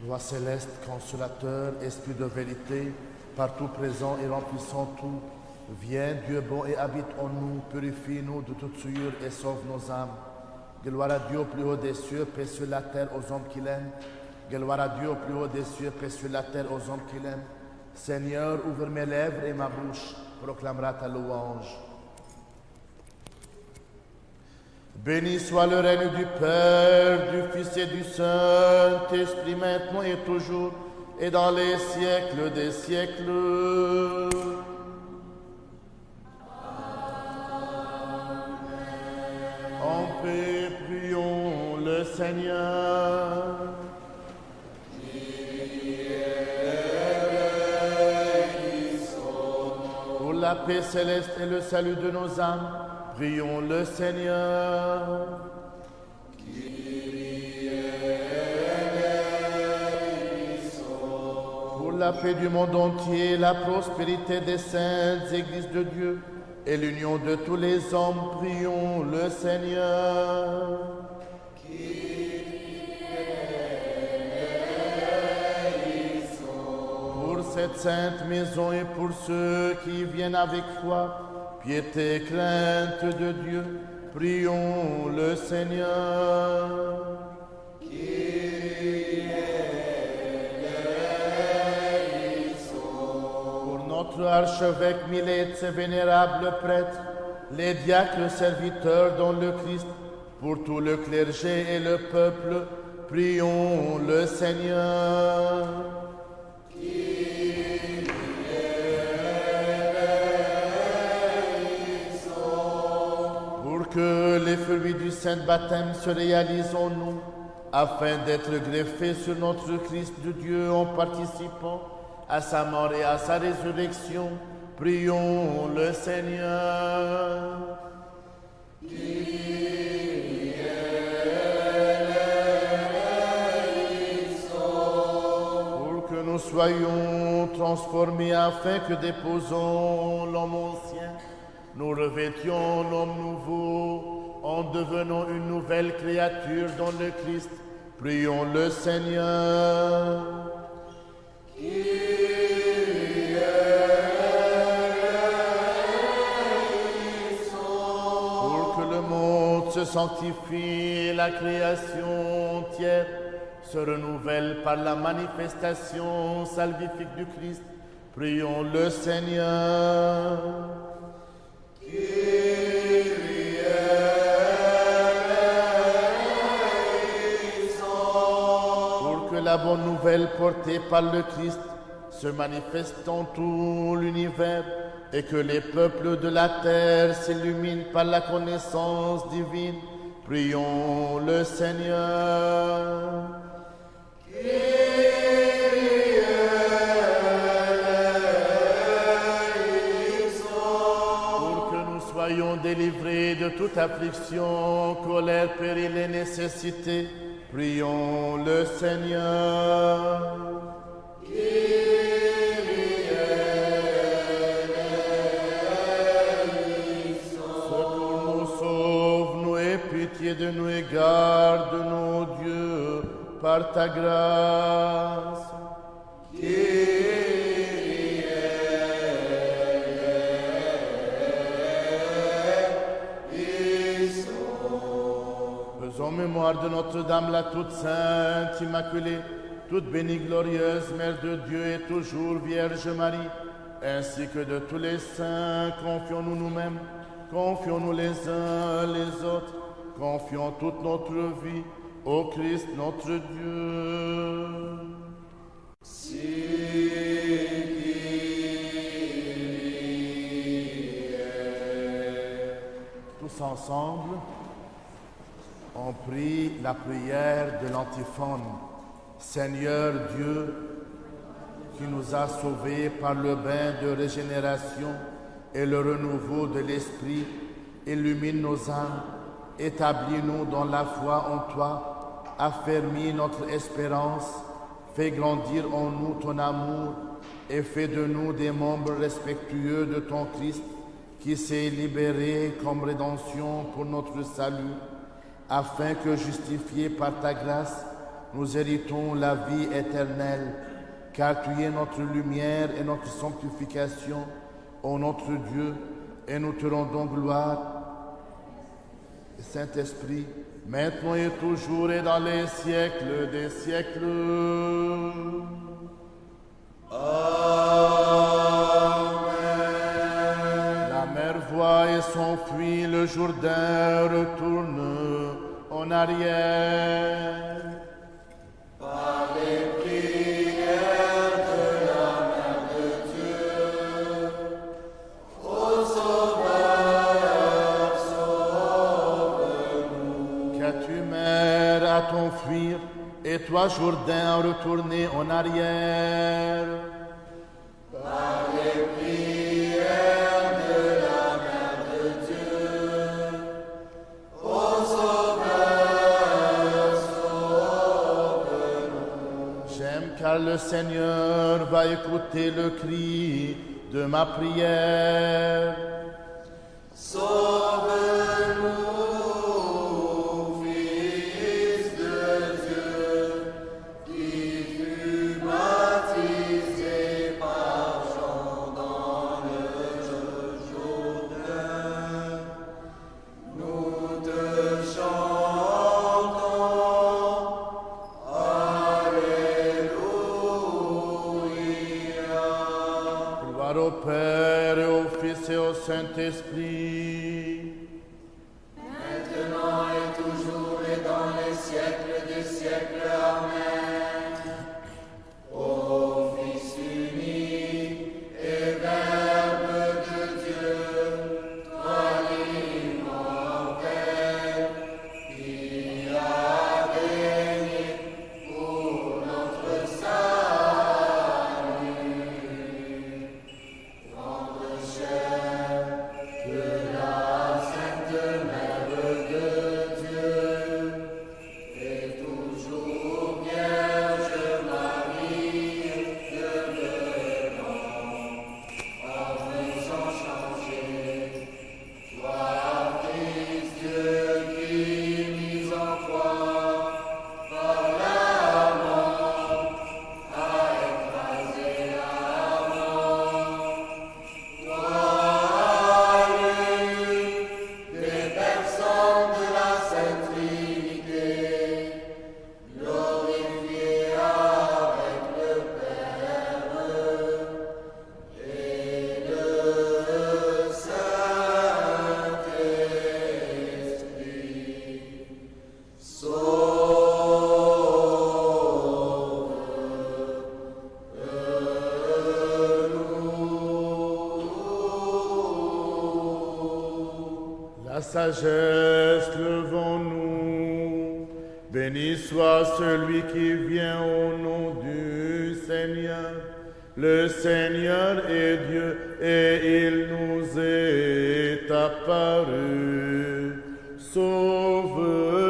Roi céleste, consolateur, esprit de vérité, partout présent et remplissant tout, viens, Dieu bon, et habite en nous, purifie-nous de toute souillure et sauve nos âmes. Gloire à Dieu au plus haut des cieux, paix sur la terre aux hommes qui l'aiment. Gloire à Dieu au plus haut des cieux, paix sur la terre aux hommes qui l'aiment. Seigneur, ouvre mes lèvres et ma bouche proclamera ta louange. Béni soit le règne du Père, du Fils et du Saint-Esprit, maintenant et toujours, et dans les siècles des siècles. En paix, prions le Seigneur. Pour la paix céleste et le salut de nos âmes, prions le Seigneur. Pour la paix du monde entier, la prospérité des saintes églises de Dieu et l'union de tous les hommes, prions le Seigneur. Pour cette sainte maison et pour ceux qui viennent avec foi, piété et crainte de Dieu, prions le Seigneur. Pour notre archevêque Millet, ses vénérables prêtres, les diacres serviteurs dans le Christ, pour tout le clergé et le peuple, prions le Seigneur. Que les fruits du saint baptême se réalisent en nous, afin d'être greffés sur notre Christ de Dieu en participant à sa mort et à sa résurrection, prions le Seigneur. Pour que nous soyons transformés afin que déposons l'homme ancien, nous revêtions l'homme nouveau en devenant une nouvelle créature dans le Christ. Prions le Seigneur. Pour que le monde se sanctifie, la création entière se renouvelle par la manifestation salvifique du Christ. Prions le Seigneur. Pour que la bonne nouvelle portée par le Christ se manifeste dans tout l'univers et que les peuples de la terre s'illuminent par la connaissance divine, prions le Seigneur. Soyons délivrés de toute affliction, colère, péril et nécessité. Prions le Seigneur. Secours-nous, sauve-nous et pitié de nous et garde-nous, Dieu, par ta grâce. En mémoire de Notre-Dame, la toute sainte, immaculée, toute bénie, glorieuse, Mère de Dieu et toujours Vierge Marie, ainsi que de tous les saints, confions-nous nous-mêmes, confions-nous les uns les autres, confions toute notre vie au Christ notre Dieu. Tous ensemble, on prie la prière de l'antiphone. Seigneur Dieu, qui nous a sauvés par le bain de régénération et le renouveau de l'Esprit, illumine nos âmes, établis-nous dans la foi en toi, affermis notre espérance, fais grandir en nous ton amour et fais de nous des membres respectueux de ton Christ, qui s'est libéré comme rédemption pour notre salut, afin que, justifiés par ta grâce, nous héritons la vie éternelle, car tu es notre lumière et notre sanctification, ô notre Dieu, et nous te rendons gloire. Saint-Esprit, maintenant et toujours et dans les siècles des siècles. Amen. La mer voit et s'enfuit, le Jourdain retourne en arrière. Par les prières de la Mère de Dieu, ô Sauveur, sauve-nous. Qu'as-tu, mer, à t'enfuir, et toi, Jourdain, à retourner en arrière? Par les prières de la Mère de Dieu, ô Sauveur, sauve-nous. J'aime car le Seigneur va écouter le cri de ma prière. Sauve-nous, Fils de Dieu, qui fut baptisé par Jean dans le Jourdain. Nous te chantons, Alléluia. Gloire au Père et au Fils et au Saint-Esprit. Maintenant et toujours et dans les siècles des siècles. Amen. Ô Fils unique et Verbe de Dieu, toi l'immortel, qui as régné pour notre salut, rendre chair de la Sainte Mère de Dieu, et toujours Vierge Marie, devenant homme sans changer. Toi, Fils Dieu qui mis en croix par la mort, a écrasé la mort. Toi, des personnes de la Sainte Trinité, glorifié avec le Père et le Saint-Esprit. La sagesse, levons-nous. Béni soit celui qui vient au nom du Seigneur. Le Seigneur est Dieu et il nous est apparu. Sauve-nous,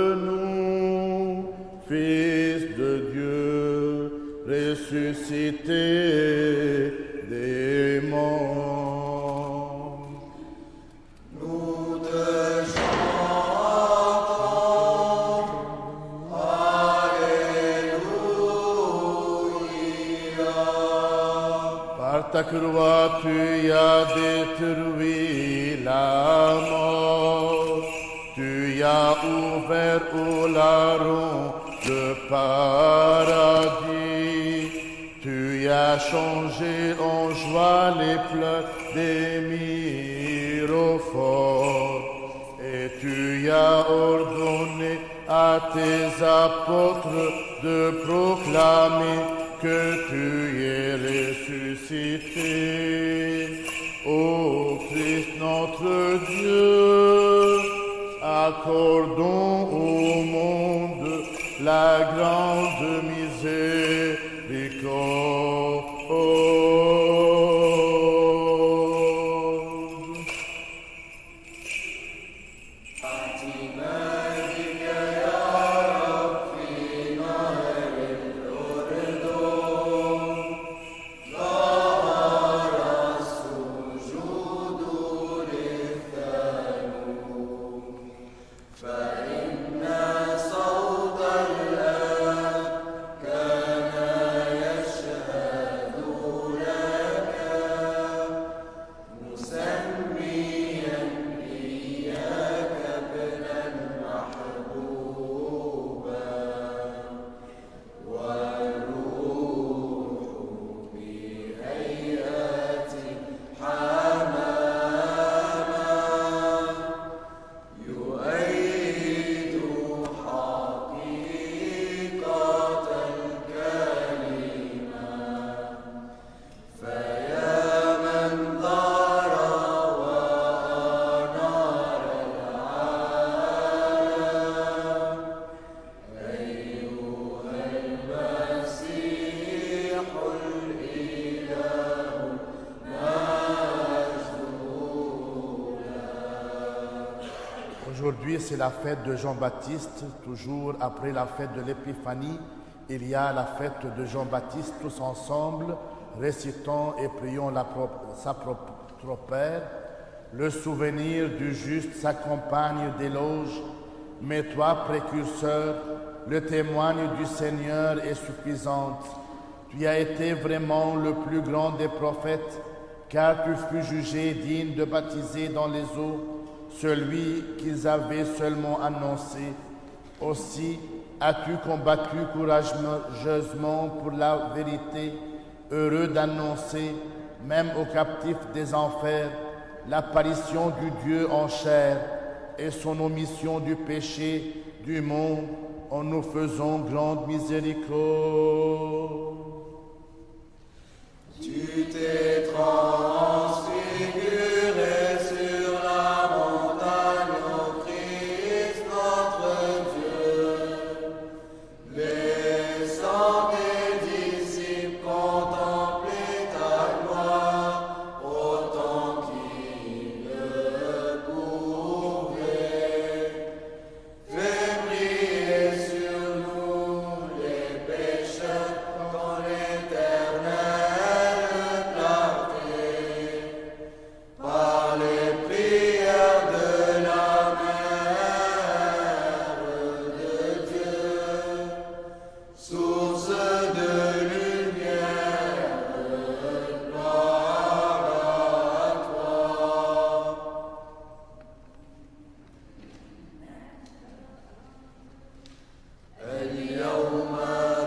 Fils de Dieu, ressuscité des morts. Nous te chantons, Alléluia. Par ta croix, tu as détruit la mort. Tu as ouvert au larron le paradis. Tu as changé en joie les pleurs des mirophores. Et tu as ordonné à tes apôtres de proclamer que tu es ressuscité. Ô Christ notre Dieu, accordons au monde la grande miséricorde. فإن صوت الأب Aujourd'hui, c'est la fête de Jean-Baptiste. Toujours après la fête de l'Épiphanie, il y a la fête de Jean-Baptiste, tous ensemble, récitant et priant sa propre Père. Le souvenir du juste s'accompagne d'éloges, mais toi, précurseur, le témoigne du Seigneur est suffisante. Tu as été vraiment le plus grand des prophètes, car tu fus jugé digne de baptiser dans les eaux celui qu'ils avaient seulement annoncé. Aussi as-tu combattu courageusement pour la vérité, heureux d'annoncer, même aux captifs des enfers, l'apparition du Dieu en chair et son omission du péché du monde en nous faisant grande miséricorde. Tu t'es transfiguré sur la montagne au Christ notre Dieu, laissant tes disciples contempler ta gloire autant qu'ils le pouvaient. Fais briller sur nous les pécheurs dans l'éternelle clarté, par les prières de la Mère de Dieu, source de lumière, gloire à toi. اليوم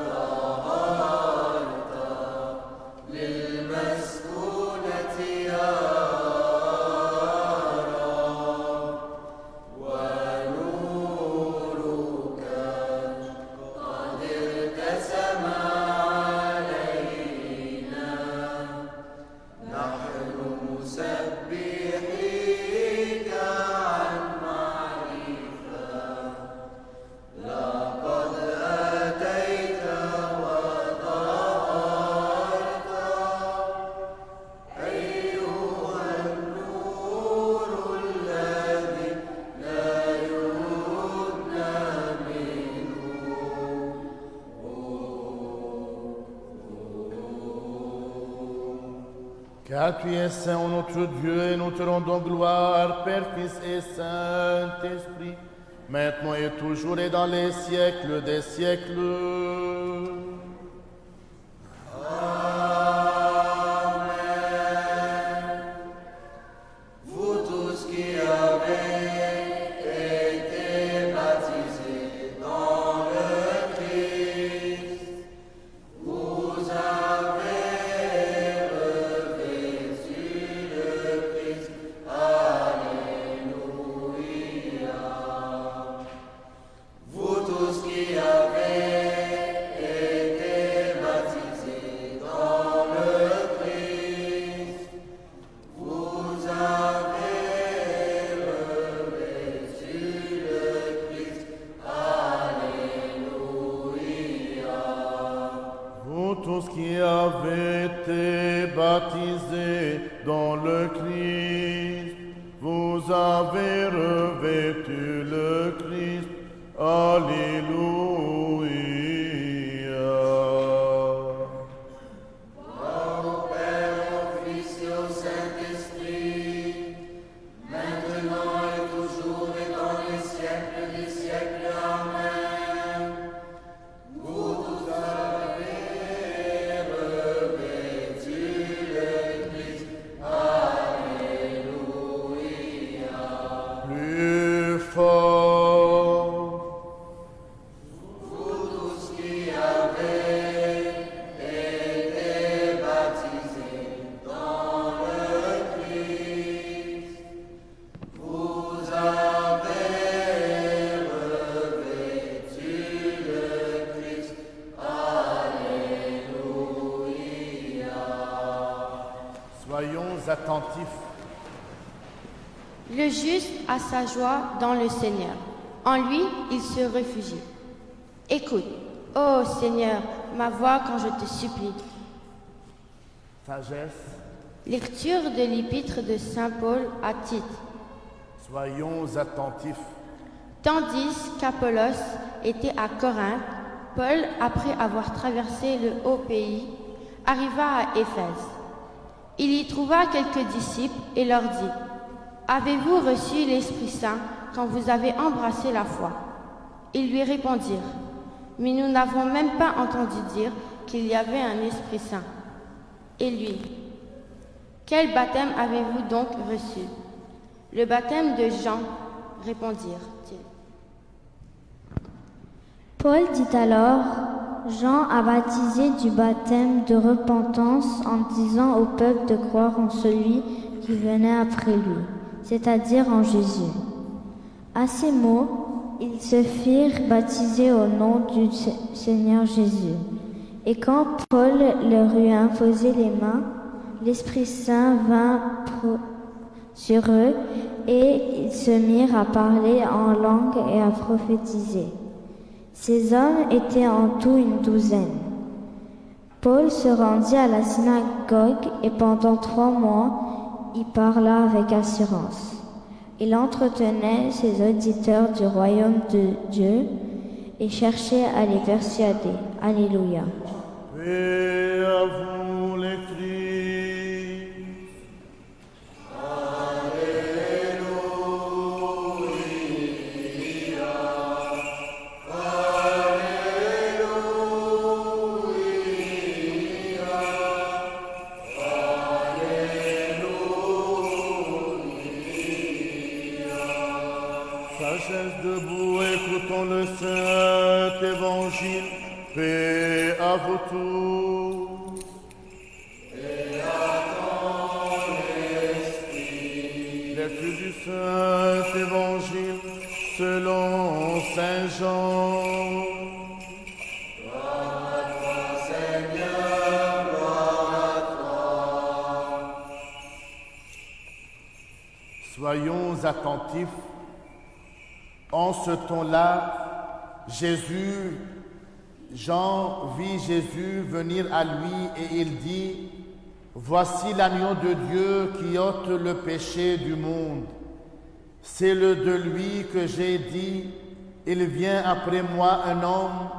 ظهرت للمسكونة يا رب، ونورك قد ارتسم علينا، نحن مسبحيك عن معرفة، لقد أتيت وظهرت أيها النور الذي لا يدنى منه. Car tu es saint, ô notre Dieu, et nous te rendons gloire, Père, Fils et Saint-Esprit, maintenant et toujours et dans les siècles des siècles. Amen. Vous tous qui avez été baptisés dans le Christ, vous avez revêtu le Christ. Alléluia. Vous tous qui avez été baptisés dans le Christ, vous avez revêtu le Christ. Alléluia. Vous tous qui avez été baptisés dans le Christ, vous avez revêtu le Christ. Alléluia. Gloire au Père, au Fils et au Saint-Esprit, maintenant et toujours et dans les siècles des siècles. Amen. Vous tous avez revêtu le Christ. Alléluia. Plus fort. Vous tous qui avez été baptisés dans le Christ, vous avez revêtu le Christ. Alléluia. Soyons attentifs. Le juste a sa joie dans le Seigneur. En lui, il se réfugie. Écoute, ô Seigneur, ma voix quand je te supplie. Sagesse. Lecture de l'épître de Saint Paul à Tite. Soyons attentifs. Tandis qu'Apollos était à Corinthe, Paul, après avoir traversé le haut pays, arriva à Éphèse. Il y trouva quelques disciples et leur dit : « Avez-vous reçu l'Esprit Saint quand vous avez embrassé la foi ?» Ils lui répondirent : « Mais nous n'avons même pas entendu dire qu'il y avait un Esprit Saint. » Et lui : « Quel baptême avez-vous donc reçu ? » « Le baptême de Jean, répondirent-ils. Paul dit alors : Jean a baptisé du baptême de repentance en disant au peuple de croire en celui qui venait après lui, c'est-à-dire en Jésus. À ces mots, ils se firent baptiser au nom du Seigneur Jésus. Et quand Paul leur eut imposé les mains, l'Esprit Saint vint sur eux et ils se mirent à parler en langue et à prophétiser. Ces hommes étaient en tout une douzaine. Paul se rendit à la synagogue et pendant 3 mois, il parla avec assurance. Il entretenait ses auditeurs du royaume de Dieu et cherchait à les persuader. Alléluia. Paix à vous les Christ. Debout, écoutons le Saint Évangile. Paix à vous tous. Et à ton esprit. Lecture du Saint Évangile selon Saint Jean. Gloire à toi, Seigneur, gloire à toi. Soyons attentifs. En ce temps-là, Jean vit Jésus venir à lui et il dit : « Voici l'agneau de Dieu qui ôte le péché du monde. C'est le de lui que j'ai dit : il vient après moi un homme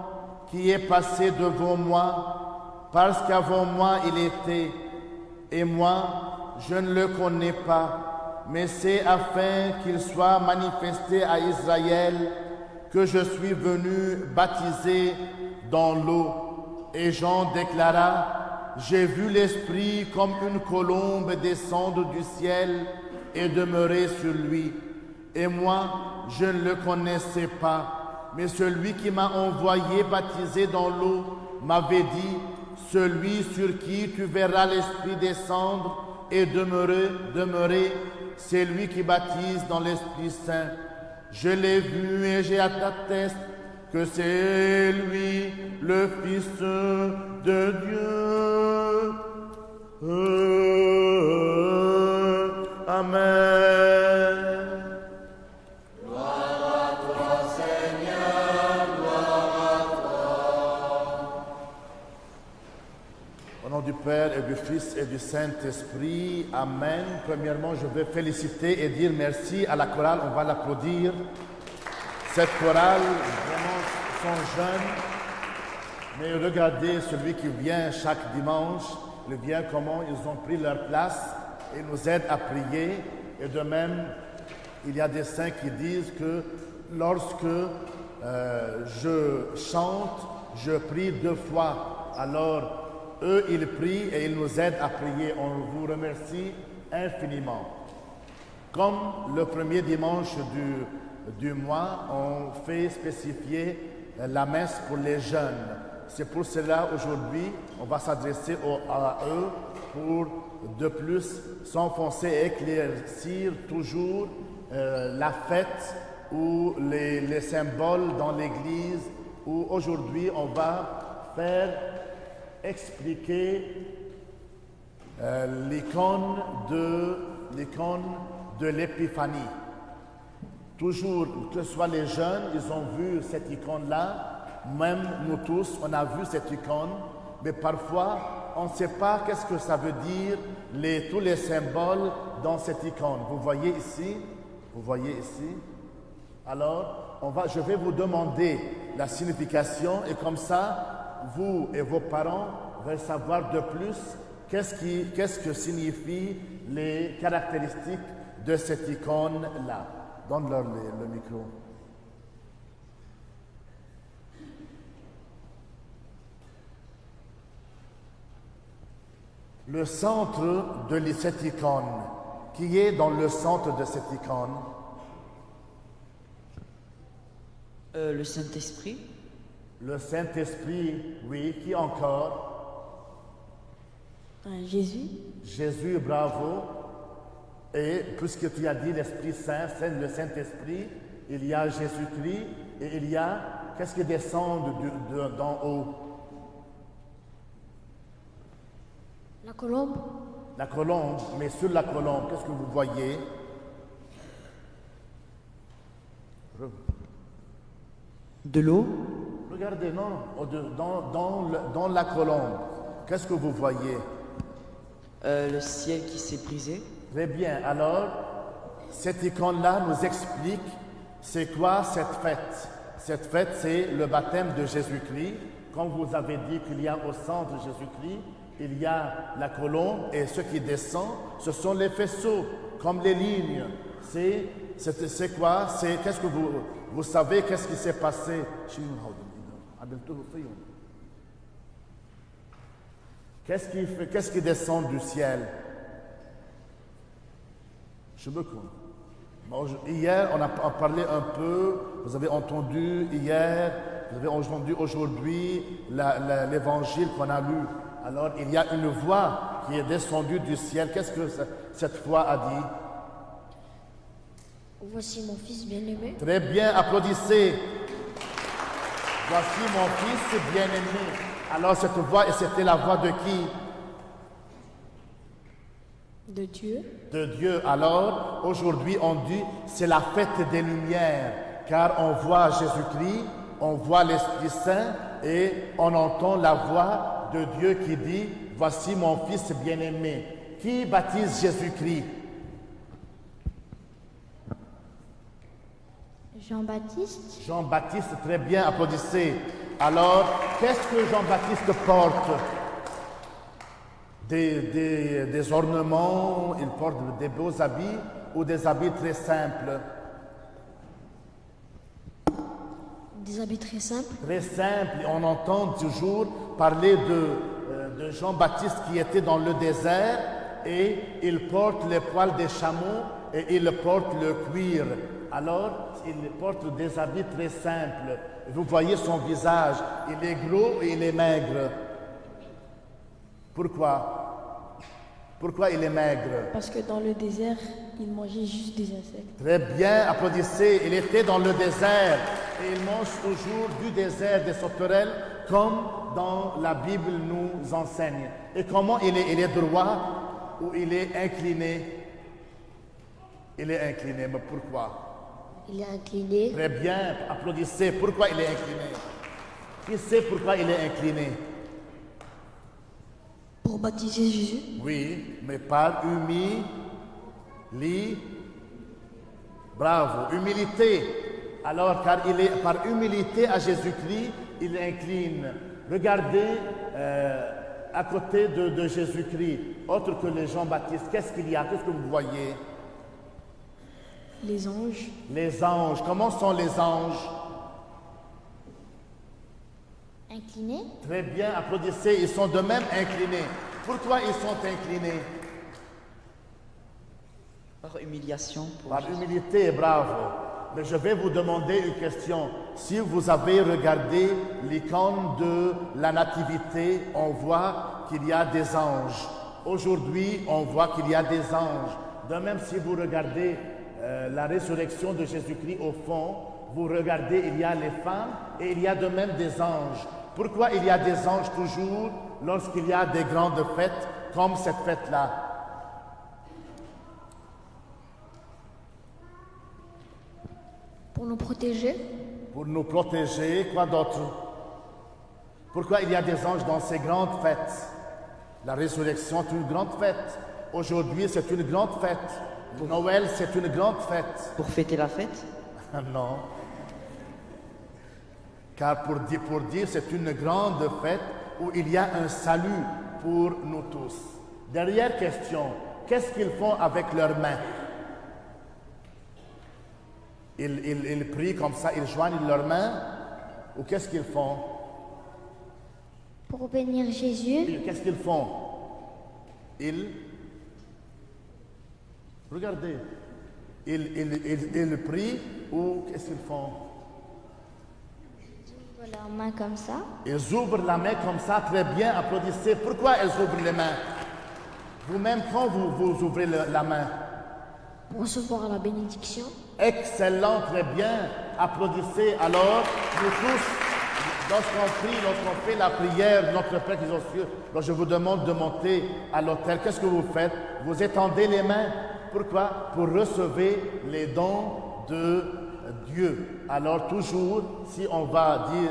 qui est passé devant moi, parce qu'avant moi il était, et moi je ne le connais pas. Mais c'est afin qu'il soit manifesté à Israël que je suis venu baptiser dans l'eau. » Et Jean déclara : « J'ai vu l'Esprit comme une colombe descendre du ciel et demeurer sur lui. Et moi, je ne le connaissais pas. Mais celui qui m'a envoyé baptiser dans l'eau m'avait dit : celui sur qui tu verras l'Esprit descendre et demeurer, c'est lui qui baptise dans l'Esprit Saint. Je l'ai vu et j'ai attesté que c'est lui, le Fils de Dieu. Amen. Gloire à toi, Seigneur, gloire à toi. Au nom du Père et du Fils et du Saint-Esprit, Amen. Premièrement, je vais féliciter et dire merci à la chorale. On va l'applaudir. Cette chorale, vraiment, sont jeunes. Mais regardez celui qui vient chaque dimanche. Il vient comment ils ont pris leur place et nous aident à prier. Et de même, il y a des saints qui disent que lorsque je chante, je prie 2 fois. Alors, eux, ils prient et ils nous aident à prier. On vous remercie infiniment. Comme le premier dimanche du mois, on fait spécifier la messe pour les jeunes. C'est pour cela, aujourd'hui, on va s'adresser à eux pour de plus s'enfoncer et éclaircir toujours la fête ou les symboles dans l'Église, où aujourd'hui, on va faire expliquer l'icône de l'Épiphanie. Toujours, que ce soit les jeunes, ils ont vu cette icône-là, même nous tous, on a vu cette icône, mais parfois, on ne sait pas qu'est-ce que ça veut dire, tous les symboles dans cette icône. Vous voyez ici? Alors, je vais vous demander la signification et comme ça, vous et vos parents veulent savoir de plus qu'est-ce que signifient les caractéristiques de cette icône-là. Donne-leur le micro. Le centre de cette icône, qui est dans le centre de cette icône? Le Saint-Esprit. Le Saint-Esprit, oui. Qui encore? Jésus. Jésus, bravo. Et puisque tu as dit l'Esprit Saint, le Saint-Esprit, il y a Jésus-Christ et il y a, qu'est-ce qui descend d'en haut? La colombe. La colombe, mais sur la colombe, qu'est-ce que vous voyez? De l'eau. Regardez, non, dans la colombe, qu'est-ce que vous voyez? Le ciel qui s'est brisé. Très bien, alors, cette icône-là nous explique c'est quoi cette fête. Cette fête, c'est le baptême de Jésus-Christ. Comme vous avez dit qu'il y a au centre de Jésus-Christ, il y a la colombe et ce qui descend, ce sont les faisceaux, comme les lignes. C'est quoi? Qu'est-ce que vous savez qu'est-ce qui s'est passé? Qu'est-ce qui descend du ciel? Je me compte. Bon, hier, on a parlé un peu, vous avez entendu hier, vous avez entendu aujourd'hui l'évangile qu'on a lu. Alors, il y a une voix qui est descendue du ciel. Qu'est-ce que cette voix a dit? Voici mon fils bien-aimé. Très bien, applaudissez. Voici mon fils bien-aimé. Alors, cette voix, et c'était la voix de qui? De Dieu. De Dieu. Alors, aujourd'hui, on dit, c'est la fête des Lumières, car on voit Jésus-Christ, on voit l'Esprit Saint, et on entend la voix de Dieu qui dit, voici mon fils bien-aimé. Qui baptise Jésus-Christ? Jean-Baptiste. Jean-Baptiste, très bien, applaudissez. Alors, qu'est-ce que Jean-Baptiste porte? Des ornements, il porte des beaux habits ou des habits très simples? Des habits très simples. Très simples. On entend toujours parler de Jean-Baptiste qui était dans le désert et il porte les poils des chameaux et il porte le cuir. Alors, il porte des habits très simples. Vous voyez son visage, il est gros et il est maigre. Pourquoi? Pourquoi il est maigre? Parce que dans le désert, il mangeait juste des insectes. Très bien, applaudissez. Il était dans le désert et il mange toujours du désert, des sauterelles, comme dans la Bible nous enseigne. Et comment il est droit ou il est incliné? Il est incliné, mais pourquoi? Il est incliné. Très bien, applaudissez. Pourquoi il est incliné? Qui sait pourquoi il est incliné? Pour baptiser Jésus. Oui, mais par bravo, humilité. Alors, car il est par humilité à Jésus-Christ, il incline. Regardez à côté de Jésus-Christ, autre que les Jean-Baptiste, qu'est-ce qu'il y a? Qu'est-ce que vous voyez? Les anges. Les anges. Comment sont les anges? Incliné. Très bien, applaudissez. Ils sont de même inclinés. Pourquoi ils sont inclinés? Par humiliation. Par humilité, bravo. Mais je vais vous demander une question. Si vous avez regardé l'icône de la Nativité, on voit qu'il y a des anges. Aujourd'hui, on voit qu'il y a des anges. De même, si vous regardez la résurrection de Jésus-Christ au fond, vous regardez, il y a les femmes et il y a de même des anges. Pourquoi il y a des anges toujours lorsqu'il y a des grandes fêtes comme cette fête-là? Pour nous protéger. Pour nous protéger, quoi d'autre? Pourquoi il y a des anges dans ces grandes fêtes? La résurrection est une grande fête. Aujourd'hui, c'est une grande fête. Noël, c'est une grande fête. Pour fêter la fête? Non. Car pour dire c'est une grande fête où il y a un salut pour nous tous. Dernière question, qu'est-ce qu'ils font avec leurs mains? Ils prient comme ça, ils joignent leurs mains, ou qu'est-ce qu'ils font? Pour bénir Jésus, Qu'est-ce qu'ils font? Regardez, ils prient, ou qu'est-ce qu'ils font? ils ouvrent leurs mains comme ça. Ils ouvrent la main comme ça, très bien, applaudissez. Pourquoi ils ouvrent les mains? Vous-même, quand vous ouvrez la main? Pour recevoir la bénédiction. Excellent, très bien. Applaudissez. Alors, nous tous, lorsqu'on prie, lorsqu'on fait la prière, notre Père qui est aux cieux, alors je vous demande de monter à l'autel. Qu'est-ce que vous faites? Vous étendez les mains. Pourquoi? Pour recevoir les dons de Dieu. Alors, toujours, si on va dire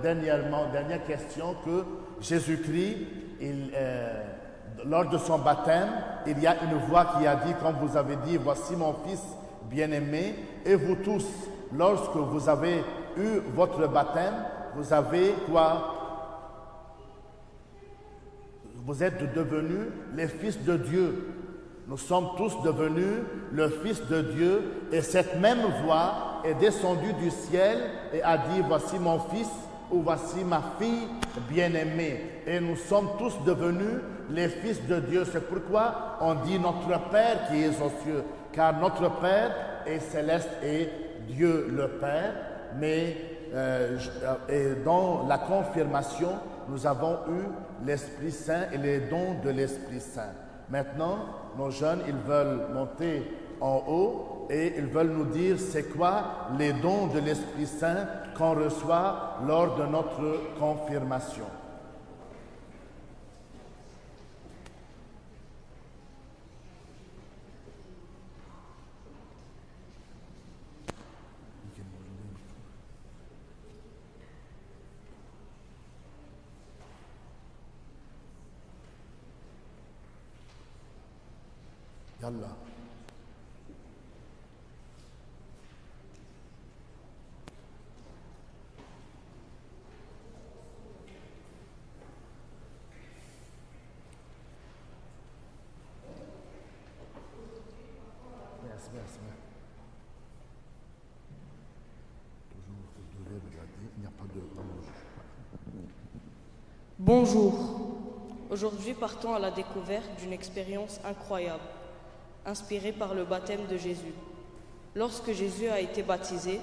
dernière question, que Jésus-Christ, lors de son baptême, il y a une voix qui a dit, comme vous avez dit, voici mon fils bien-aimé. Et vous tous, lorsque vous avez eu votre baptême, vous avez quoi? Vous êtes devenus les fils de Dieu. Nous sommes tous devenus le Fils de Dieu. Et cette même voix est descendue du ciel et a dit, voici mon fils ou voici ma fille bien-aimée. Et nous sommes tous devenus les fils de Dieu. C'est pourquoi on dit notre Père qui est aux cieux. Car notre Père est céleste et Dieu le Père. Mais et dans la confirmation, nous avons eu l'Esprit Saint et les dons de l'Esprit Saint. Maintenant, nos jeunes, ils veulent monter en haut et ils veulent nous dire c'est quoi les dons de l'Esprit Saint qu'on reçoit lors de notre confirmation. Yallah. Merci. Toujours, vous devez regarder, il n'y a pas de rouge. Bonjour. Aujourd'hui, partons à la découverte d'une expérience incroyable, inspirée par le baptême de Jésus. Lorsque Jésus a été baptisé,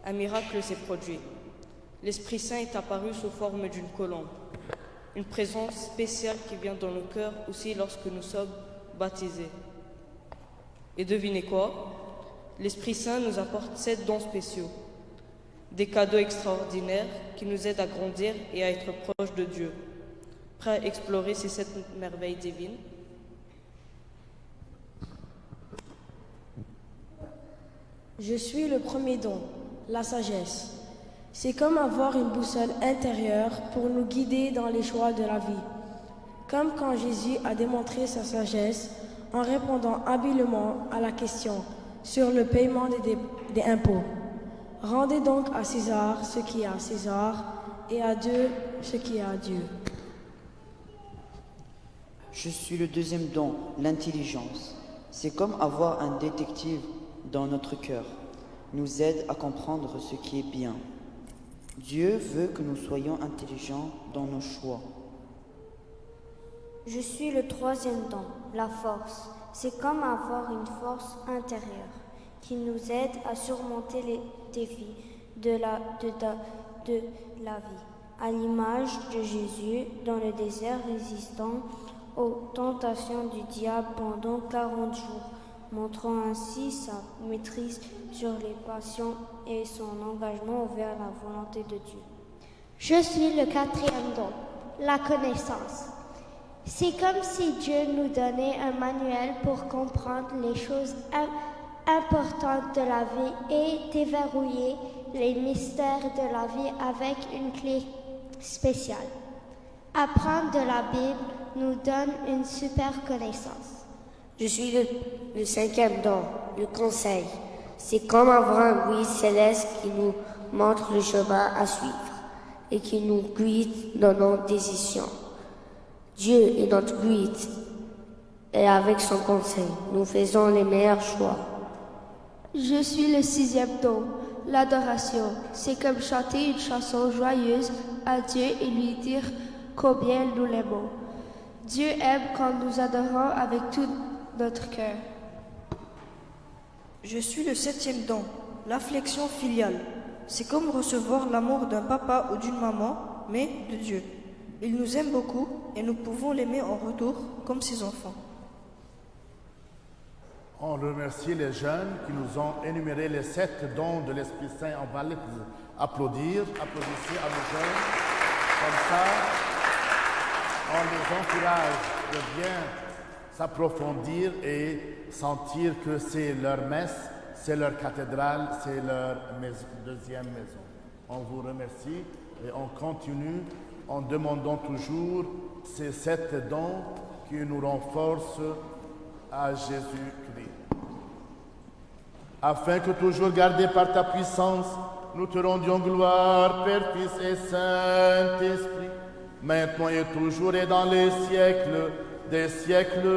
un miracle s'est produit. L'Esprit Saint est apparu sous forme d'une colombe. Une présence spéciale qui vient dans nos cœurs aussi lorsque nous sommes baptisés. Et devinez quoi? L'Esprit Saint nous apporte 7 dons spéciaux. Des cadeaux extraordinaires qui nous aident à grandir et à être proches de Dieu. Prêt à explorer ces 7 merveilles divines? Je suis le premier don, la sagesse. C'est comme avoir une boussole intérieure pour nous guider dans les choix de la vie. Comme quand Jésus a démontré sa sagesse en répondant habilement à la question sur le paiement des impôts. Rendez donc à César ce qui est à César et à Dieu ce qui est à Dieu. Je suis le deuxième don, l'intelligence. C'est comme avoir un détective dans notre cœur. Nous aide à comprendre ce qui est bien. Dieu veut que nous soyons intelligents dans nos choix. Je suis le troisième don, la force. C'est comme avoir une force intérieure qui nous aide à surmonter les défis de la vie. À l'image de Jésus dans le désert résistant aux tentations du diable pendant 40 jours, montrant ainsi sa maîtrise sur les passions et son engagement vers la volonté de Dieu. Je suis le quatrième don, la connaissance. C'est comme si Dieu nous donnait un manuel pour comprendre les choses importantes de la vie et déverrouiller les mystères de la vie avec une clé spéciale. Apprendre de la Bible nous donne une super connaissance. Je suis le cinquième don, le conseil. C'est comme avoir un guide céleste qui nous montre le chemin à suivre et qui nous guide dans nos décisions. Dieu est notre guide et avec son conseil, nous faisons les meilleurs choix. Je suis le 6e don, l'adoration. C'est comme chanter une chanson joyeuse à Dieu et lui dire combien nous l'aimons. Dieu aime quand nous adorons avec tout notre cœur. Je suis le 7e don, l'affection filiale. C'est comme recevoir l'amour d'un papa ou d'une maman, mais de Dieu. Il nous aime beaucoup et nous pouvons l'aimer en retour comme ses enfants. On remercie les jeunes qui nous ont énuméré les 7 dons de l'Esprit Saint. On va les applaudir. Applaudissez à nos jeunes. Comme ça, on les encourage de bien s'approfondir et sentir que c'est leur messe, c'est leur cathédrale, c'est leur deuxième maison. On vous remercie et on continue en demandant toujours ces 7 dons qui nous renforcent à Jésus-Christ. Afin que toujours gardés par ta puissance, nous te rendions gloire, Père, Fils et Saint-Esprit, maintenant et toujours et dans les siècles des siècles.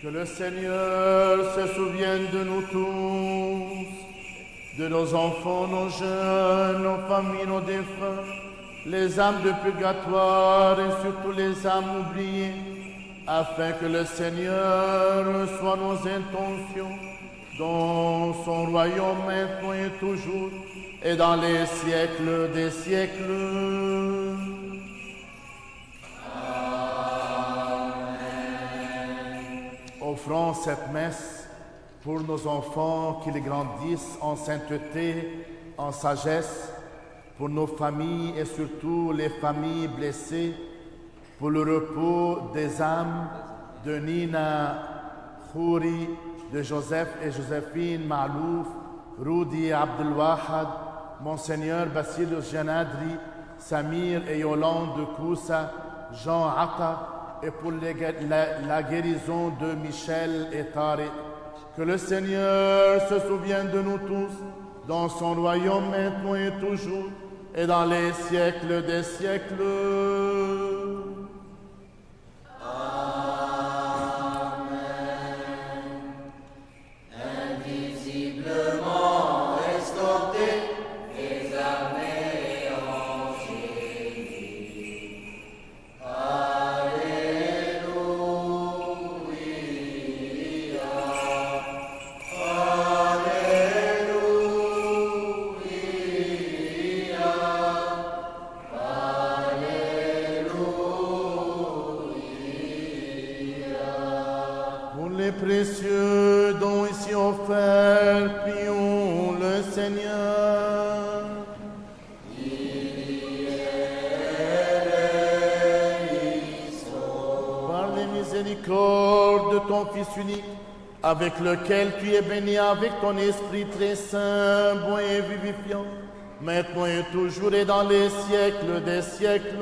Que le Seigneur se souvienne de nous tous, de nos enfants, nos jeunes, nos familles, nos défunts, les âmes de purgatoire et surtout les âmes oubliées, afin que le Seigneur reçoive nos intentions dans son royaume maintenant et toujours et dans les siècles des siècles. Offrons cette messe pour nos enfants qu'ils grandissent en sainteté, en sagesse, pour nos familles et surtout les familles blessées, pour le repos des âmes de Nina Khouri, de Joseph et Joséphine Malouf, Rudi Abdelwahad, Monseigneur Basilius Janadri, Samir et Yolande Koussa, Jean Atta, et pour la guérison de Michel et Tariq. Que le Seigneur se souvienne de nous tous dans son royaume maintenant et toujours et dans les siècles des siècles. Alléluia. précieux don ici offert, prions le Seigneur. Par les miséricordes de ton Fils unique, avec lequel tu es béni avec ton Esprit très saint, bon et vivifiant, maintenant et toujours et dans les siècles des siècles.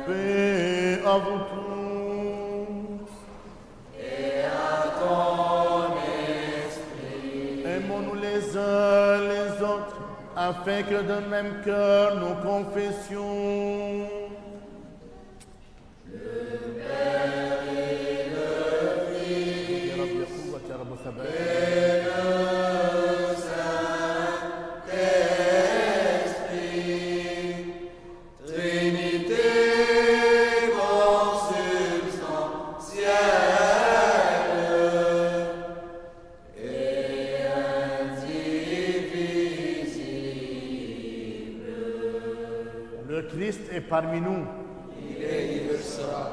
Paix à vous tous. Et à ton esprit. Aimons-nous les uns les autres, afin que d'un même cœur nous confessions. Le Christ est parmi nous.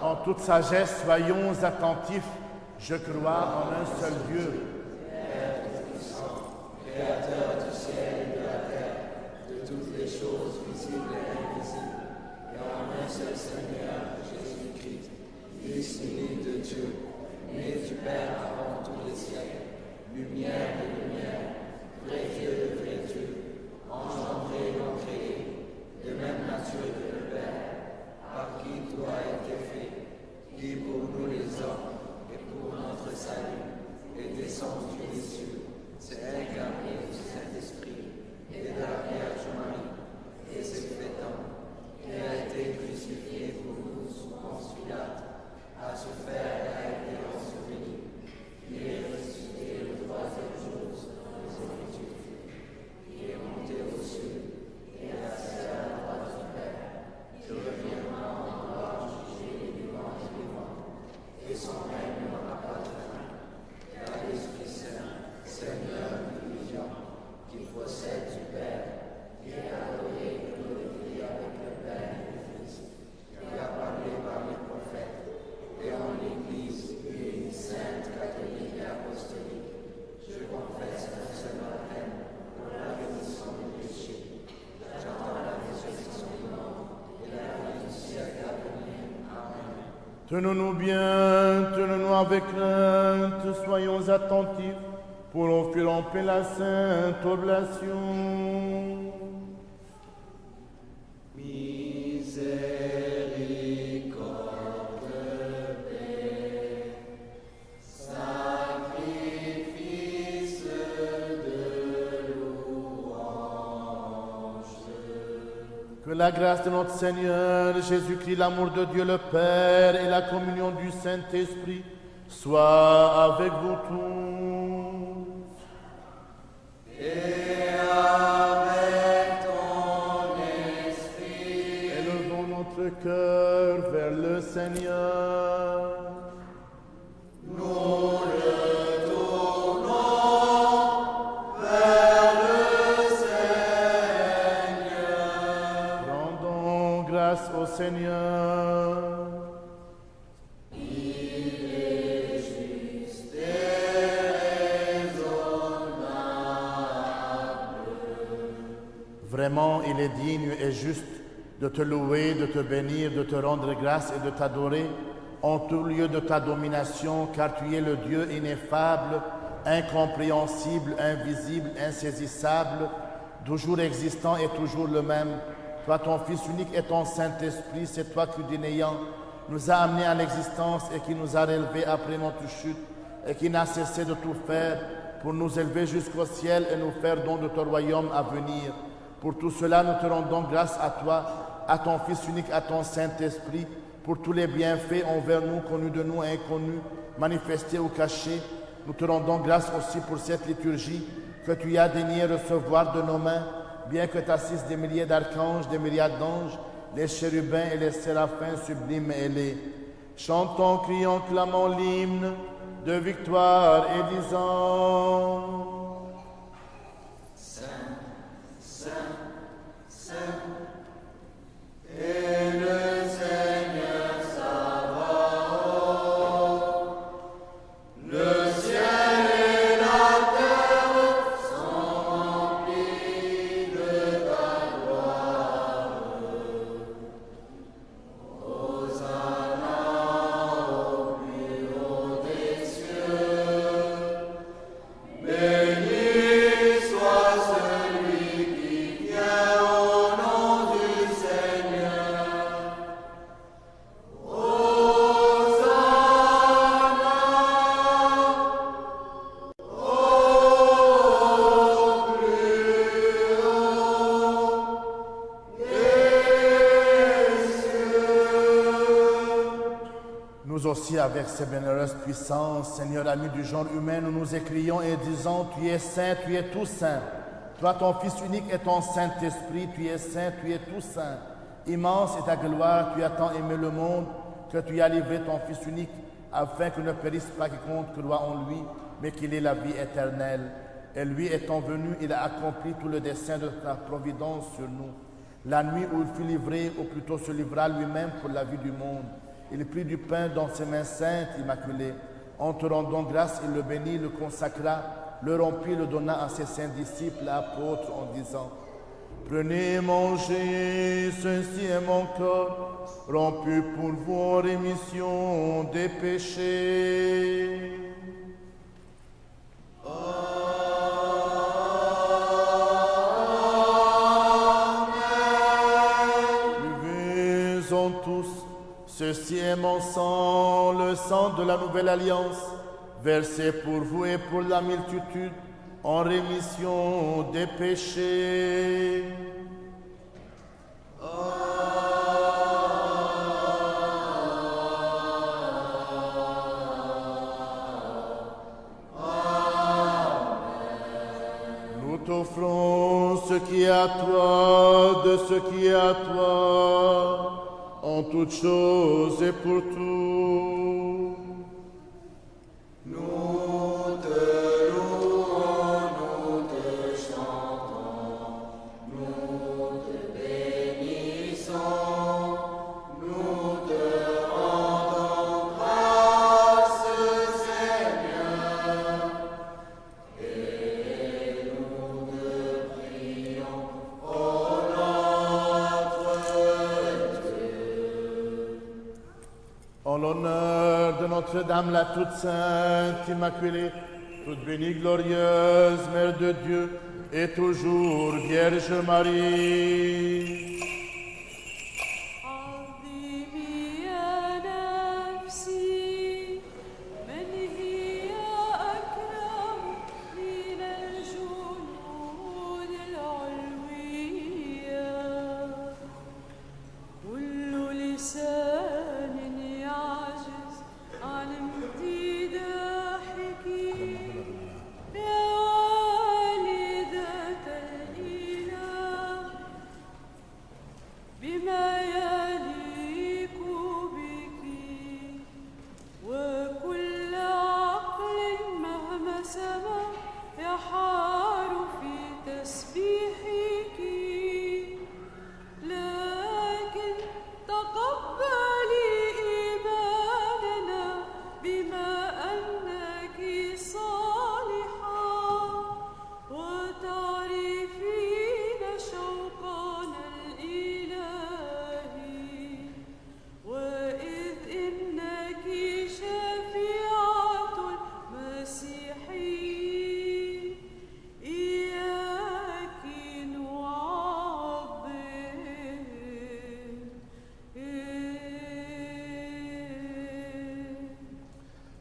En toute sagesse, soyons attentifs. Je crois en un seul Dieu. Créateur du ciel et de la terre, de toutes les choses visibles et invisibles, et en un seul Seigneur, Jésus-Christ, Fils unique de Dieu, né du Père avant tous les siècles, lumière de lumière, vrai Dieu de vrai Dieu, engendré non créé, de même nature que le Père, par qui tout a été fait, qui pour nous les hommes et pour notre salut est descendu des cieux, s'est incarné du Saint-Esprit et de la Vierge Marie, et s'est fait homme, et a été crucifié pour nous sous Ponce Pilate, a souffert et a été enseveli. Il est ressuscité le troisième jour selon les Écritures. Il est monté aux cieux et assis à la droite du Père. Il reviendra en gloire juger les vivants et les morts, et son règne n'aura pas de fin. Et à l'Esprit Saint, Seigneur vivant, qui procède du Père, qui est adoré et glorifié avec le Père et le Fils, qui a parlé par les prophètes, et en l'Église unie, sainte, catholique et apostolique. Je confesse un seul baptême pour la rémission des péchés. J'attends la résurrection du monde et la vie du siècle à venir. Amen. Tenons-nous bien, tenons-nous avec crainte, soyons attentifs pour offrir en paix la sainte oblation. Miséricorde, paix, sacrifice de louange. Que la grâce de notre Seigneur Jésus-Christ, l'amour de Dieu le Père et la communion du Saint-Esprit soient avec vous tous. Et avec ton esprit. Élevons notre cœur vers le Seigneur. Nous le tournons vers le Seigneur. Rendons grâce au Seigneur. Il est juste et raisonnable. Vraiment, il est digne et juste de te louer, de te bénir, de te rendre grâce et de t'adorer en tout lieu de ta domination, car tu es le Dieu ineffable, incompréhensible, invisible, insaisissable, toujours existant et toujours le même. Toi, ton Fils unique et ton Saint-Esprit, c'est toi qui, du néant, nous a amenés à l'existence et qui nous a relevés après notre chute et qui n'a cessé de tout faire pour nous élever jusqu'au ciel et nous faire don de ton royaume à venir. Pour tout cela, nous te rendons grâce à toi, à ton Fils unique, à ton Saint-Esprit, pour tous les bienfaits envers nous, connus de nous et inconnus, manifestés ou cachés. Nous te rendons grâce aussi pour cette liturgie que tu as daigné recevoir de nos mains, bien que tu assises des milliers d'archanges, des myriades d'anges, les chérubins et les séraphins sublimes et ailés. Chantons, crions, clamons l'hymne de victoire et disant: Saint, Saint, Saint, est le Seigneur aussi avec ses bienheureuses puissances, Seigneur, ami du genre humain, nous nous écrions et disons, tu es saint, tu es tout saint. Toi, ton Fils unique et ton Saint-Esprit, tu es saint, tu es tout saint. Immense est ta gloire, tu as tant aimé le monde que tu as livré ton Fils unique afin qu'il ne périsse pas quiconque croit en lui, mais qu'il ait la vie éternelle. Et lui étant venu, il a accompli tout le dessein de ta providence sur nous. La nuit où il fut livré, ou plutôt se livra lui-même pour la vie du monde, il prit du pain dans ses mains saintes, immaculées. En te rendant grâce, il le bénit, le consacra, le rompit, le donna à ses saints disciples, apôtres, en disant, « Prenez, mangez, ceci est mon corps, rompu pour vous en rémission des péchés. » Buvez-en tous, ceci est mon sang, le sang de la nouvelle alliance, versé pour vous et pour la multitude, en rémission des péchés. Nous t'offrons ce qui est à toi, de ce qui est à toi, en toutes choses et pour tout. Nous te louons, nous te chantons, nous te bénissons, nous te rendons grâce, Seigneur, et nous te prions, ô notre Dieu. En l'honneur de Notre-Dame, la toute sainte, immaculée, toute bénie, glorieuse, Mère de Dieu, et toujours Vierge Marie.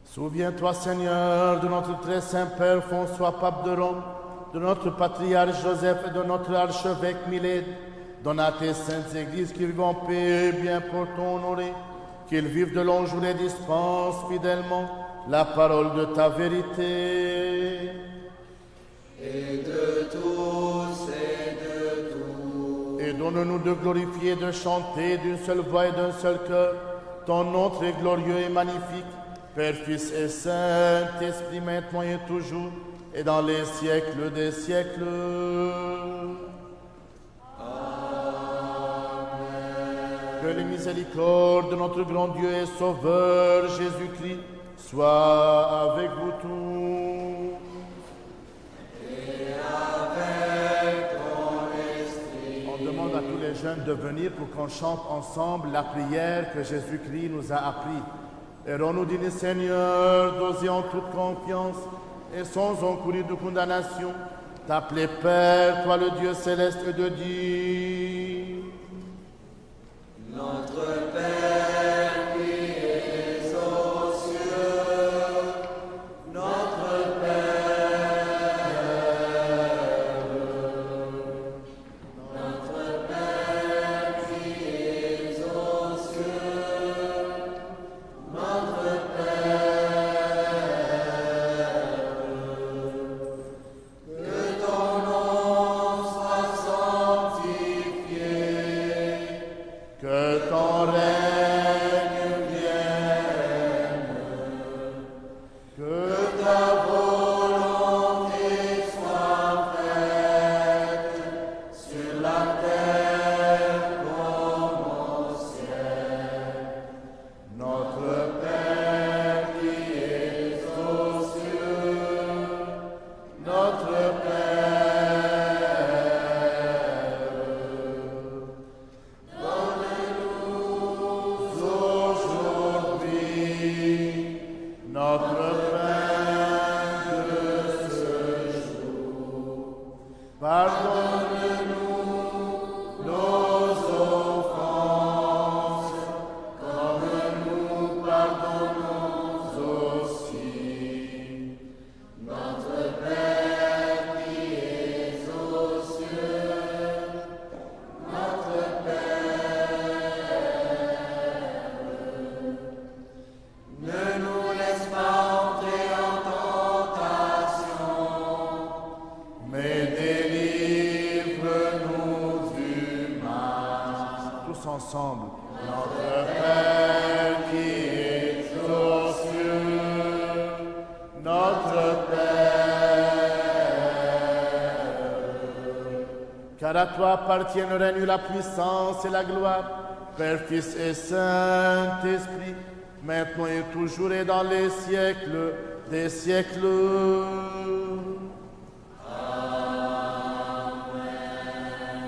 Souviens-toi, Seigneur, de notre très saint Père François, pape de Rome, de notre patriarche Joseph et de notre archevêque Milède. Donne à tes saintes églises qu'ils vivent en paix et bien pour ton honoré, qu'ils vivent de longs jours et dispensent fidèlement la parole de ta vérité. Et de tous et de tout. Et donne-nous de glorifier et de chanter d'une seule voix et d'un seul cœur ton nom très glorieux et magnifique, Père, Fils et Saint-Esprit, maintenant et toujours, et dans les siècles des siècles. Amen. Que les miséricordes de notre grand Dieu et Sauveur Jésus-Christ soient avec vous tous. Et avec ton esprit. On demande à tous les jeunes de venir pour qu'on chante ensemble la prière que Jésus-Christ nous a appris. Et rends-nous dignes, Seigneur, d'oser en toute confiance et sans encourir de condamnation, t'appeler Père, toi le Dieu céleste, et de dire: Notre Père qui es aux cieux, notre Père, notre Père qui es aux cieux, notre Ensemble, notre Père qui es aux cieux, notre Père. Car à toi appartiennent le règne, la puissance et la gloire, Père, Fils et Saint-Esprit, maintenant et toujours et dans les siècles des siècles. Amen.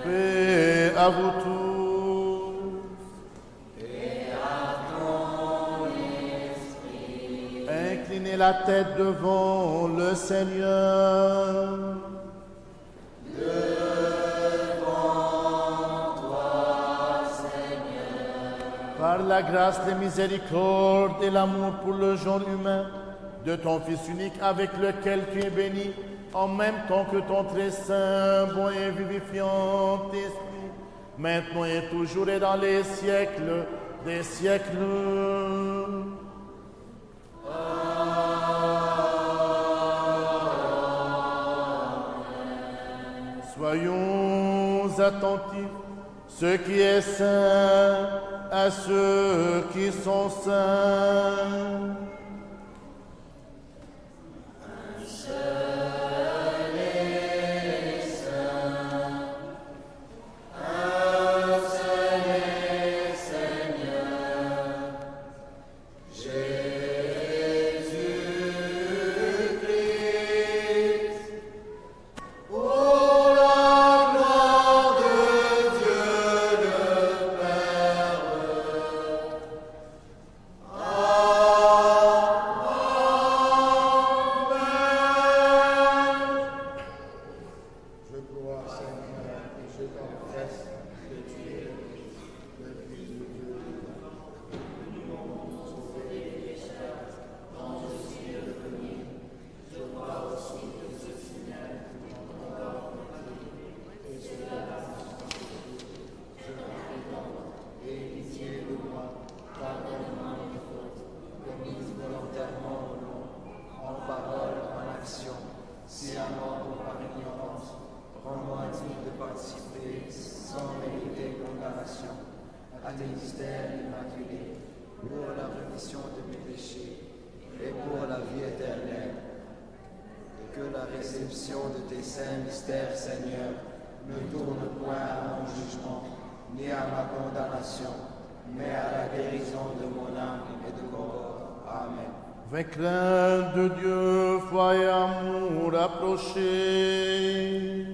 Paix à vous tous. Inclinez la tête devant le Seigneur. Devant toi, Seigneur. Par la grâce, la miséricorde et l'amour pour le genre humain de ton Fils unique avec lequel tu es béni, en même temps que ton très saint, bon et vivifiant Esprit, maintenant et toujours et dans les siècles des siècles. Soyons attentifs, ce qui est saint à ceux qui sont saints. Un seul est saint, un seul est Seigneur, Jésus-Christ. À tes mystères immaculés, pour la rémission de mes péchés et pour la vie éternelle. Et que la réception de tes saints mystères, Seigneur, ne tourne point à mon jugement, ni à ma condamnation, mais à la guérison de mon âme et de mon corps. Amen. Avec crainte de Dieu, foi et amour approchés.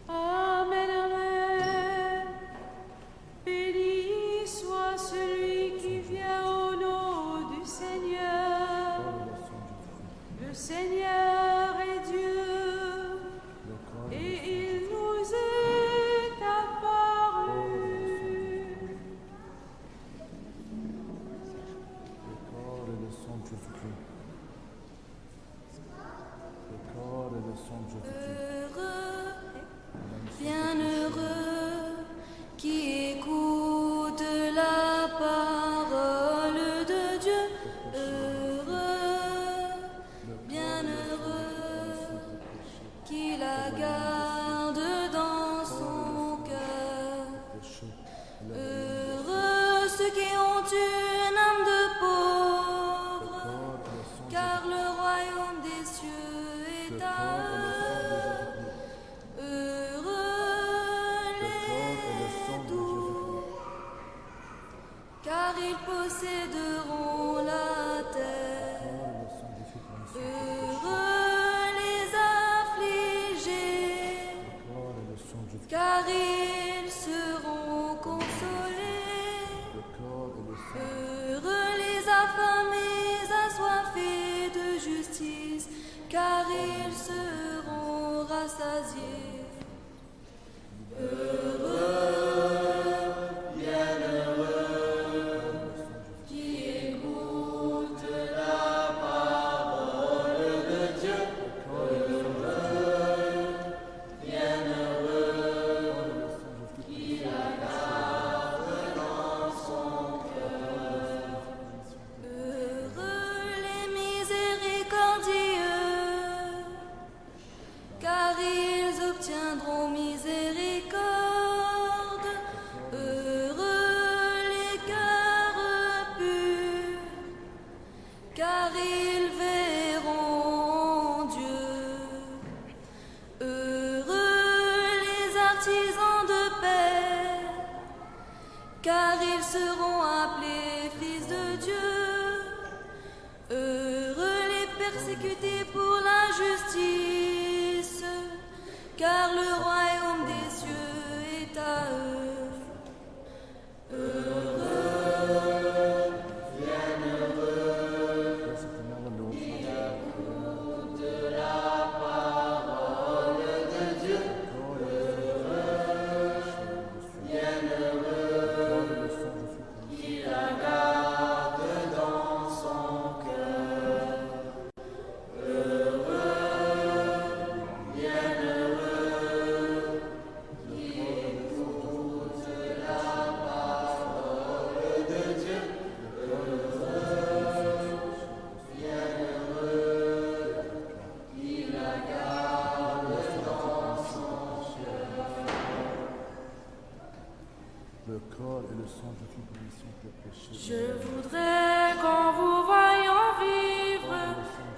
Amen, amen. Béni soit celui qui vient au nom du Seigneur. Le Seigneur est Dieu et il nous est apparu. Le corps et le sang de Jésus-Christ. Le corps et le sang de Jésus-Christ. Heureux, bienheureux, qui écoute la parole de Dieu. Heureux, bienheureux, qui la garde dans son cœur. Heureux ceux qui ont une âme de pauvre, car le roi car ils posséderont la terre. Heureux les affligés, car ils seront consolés. Heureux les affamés, assoiffés de justice, car ils seront rassasiés. Car ils seront appelés fils de Dieu. Heureux les persécutés pour la justice, car le royaume des cieux est à eux. Heureux, bienheureux, qui écoutent la parole de Dieu. Heureux, bienheureux, qui la garde dans son cœur. Heureux, bienheureux, qui écoute la parole de Dieu. Heureux, bienheureux, qui la garde dans son cœur. Le corps et le sang de toute punition tes péchés. Je voudrais qu'en vous voyant vivre,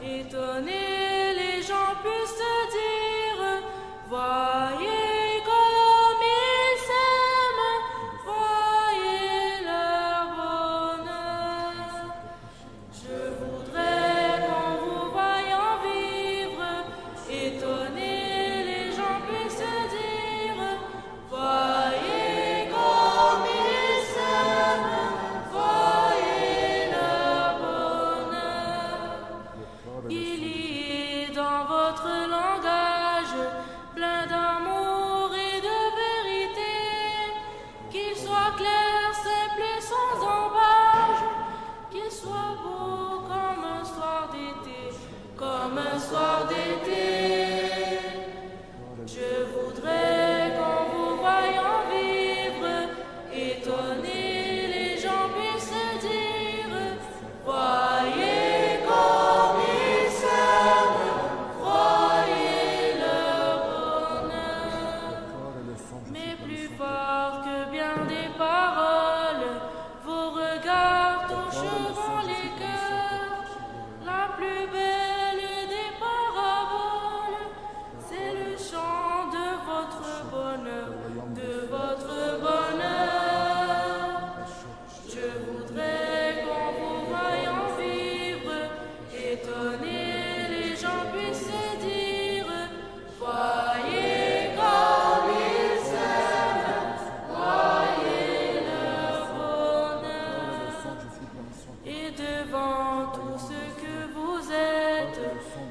étonnés, les gens puissent se dire: voyez comme ils s'aiment, voyez leur bonheur. Je voudrais qu'en vous voyant vivre, étonnés, les gens puissent se dire: voyez comme ils s'aiment, voyez leur bonheur. Il y est dans votre langage plein d'amour et de vérité, qu'il soit clair, simple et sans embâche, qu'il soit beau comme un soir d'été, comme un soir d'été. Je voudrais qu'en vous voyant vivre, étonnés, les gens puissent se dire: voyez comme ils s'aiment, voyez leur bonheur. Mais plus fort que bien des paroles, vos regards toucheront les cœurs. La plus belle des paraboles, c'est le chant de votre bonheur, de votre bonheur. Je voudrais qu'en vous voyant vivre, étonnés, les gens puissent se dire: voyez comme ils s'aiment, voyez leur bonheur. Et devant tout ce que vous êtes,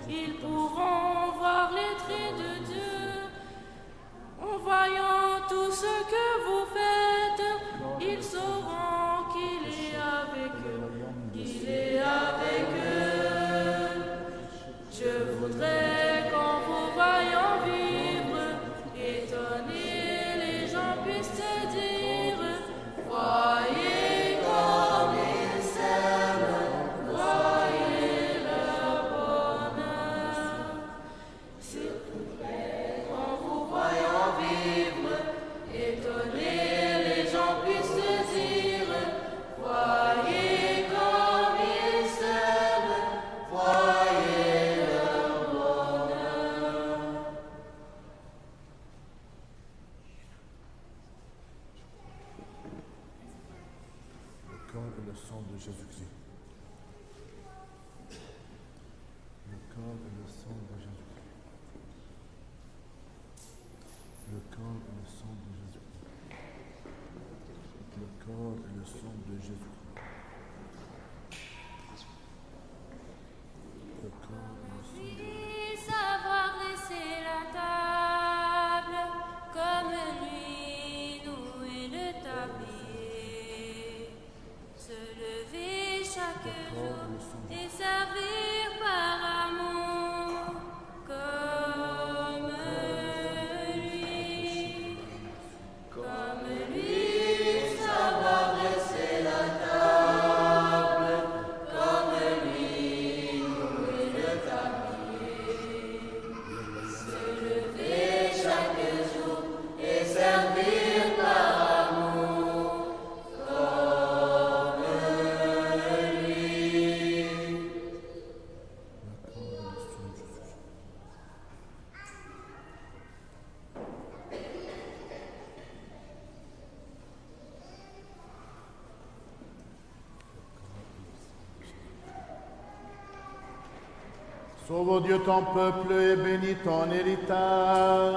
ils pourront voir les traits de Dieu. En voyant tout ce que vous faites, ils sauront qu'il est avec eux, qu'il est avec eux. Je voudrais qu'en vous voyant vivre, étonnés, les gens puissent se dire: voyez comme ils s'aiment, voyez leur bonheur. C'est qu'en vous voyant vivre, étonnés, les gens puissent se dire: voyez comme ils s'aiment, voyez leur bonheur. le sang de Jésus. Savoir dresser la table, comme lui nouer le tablier, se lever chaque jour et servir par amour, comme lui, savoir dresser la table, comme lui nouer le tablier. Se lever chaque jour et servir par amour, comme lui. Sauve, ô Dieu, ton peuple et bénis ton héritage.